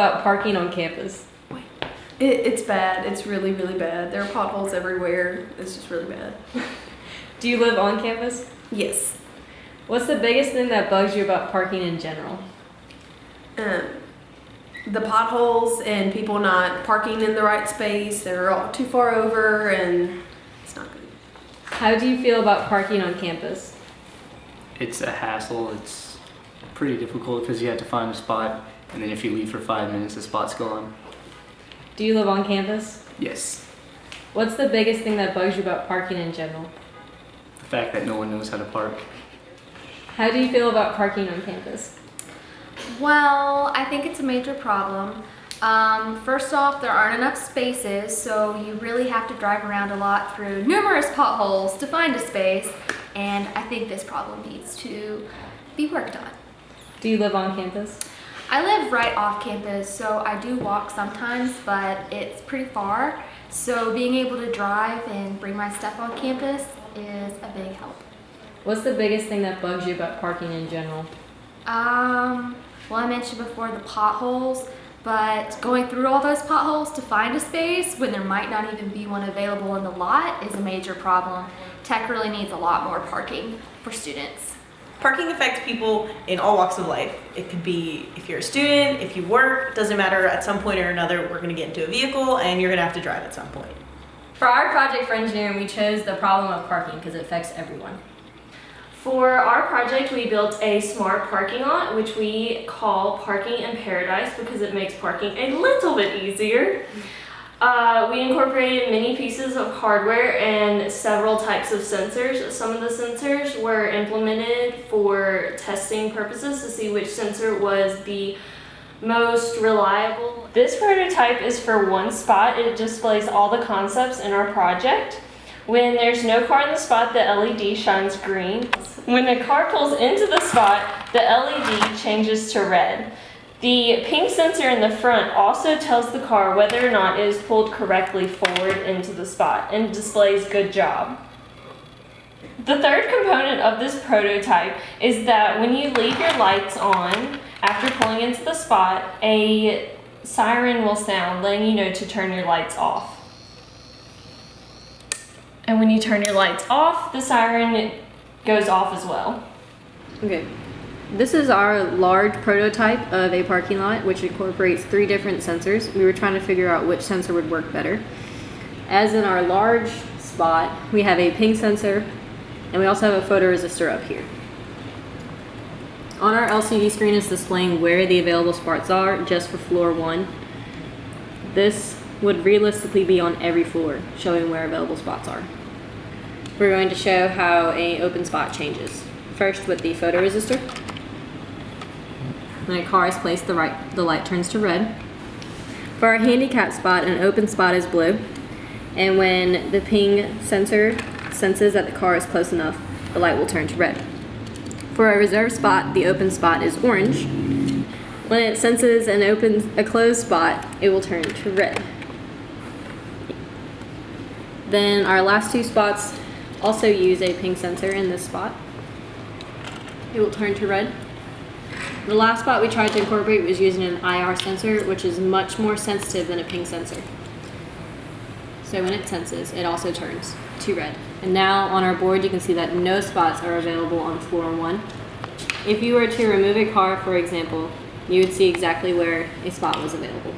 about parking on campus? It's bad. It's really, really bad. There are potholes everywhere. It's just really bad. Do you live on campus? Yes. What's the biggest thing that bugs you about parking in general? The potholes and people not parking in the right space. They're all too far over and it's not good. How do you feel about parking on campus? It's a hassle. It's pretty difficult because you have to find a spot, and then if you leave for 5 minutes, the spot's gone. Do you live on campus? Yes. What's the biggest thing that bugs you about parking in general? The fact that no one knows how to park. How do you feel about parking on campus? Well, I think it's a major problem. First off, there aren't enough spaces, so you really have to drive around a lot through numerous potholes to find a space, and I think this problem needs to be worked on. Do you live on campus? I live right off campus, so I do walk sometimes, but it's pretty far, so being able to drive and bring my stuff on campus is a big help. What's the biggest thing that bugs you about parking in general? Well, I mentioned before the potholes, but going through all those potholes to find a space when there might not even be one available in the lot is a major problem. Tech really needs a lot more parking for students. Parking affects people in all walks of life. It could be if you're a student, if you work, doesn't matter, at some point or another we're going to get into a vehicle and you're going to have to drive at some point. For our project for engineering, we chose the problem of parking because it affects everyone. For our project, we built a smart parking lot, which we call Parking in Paradise because it makes parking a little bit easier. We incorporated many pieces of hardware and several types of sensors. Some of the sensors were implemented for testing purposes to see which sensor was the most reliable. This prototype is for one spot. It displays all the concepts in our project. When there's no car in the spot, the LED shines green. When the car pulls into the spot, the LED changes to red. The pink sensor in the front also tells the car whether or not it is pulled correctly forward into the spot and displays good job. The third component of this prototype is that when you leave your lights on after pulling into the spot, a siren will sound letting you know to turn your lights off. And when you turn your lights off, the siren goes off as well. Okay, this is our large prototype of a parking lot, which incorporates 3 different sensors. We were trying to figure out which sensor would work better. As in our large spot, we have a ping sensor, and we also have a photoresistor up here. On our LCD screen is displaying where the available spots are just for floor 1. This would realistically be on every floor, showing where available spots are. We're going to show how an open spot changes. First with the photoresistor. When a car is placed, the light turns to red. For our handicap spot, an open spot is blue. And when the ping sensor senses that the car is close enough, the light will turn to red. For our reserve spot, the open spot is orange. When it senses a closed spot, it will turn to red. Then our last 2 spots also use a ping sensor in this spot. It will turn to red. The last spot we tried to incorporate was using an IR sensor, which is much more sensitive than a ping sensor. So when it senses, it also turns to red. And now on our board, you can see that no spots are available on floor 1. If you were to remove a car, for example, you would see exactly where a spot was available.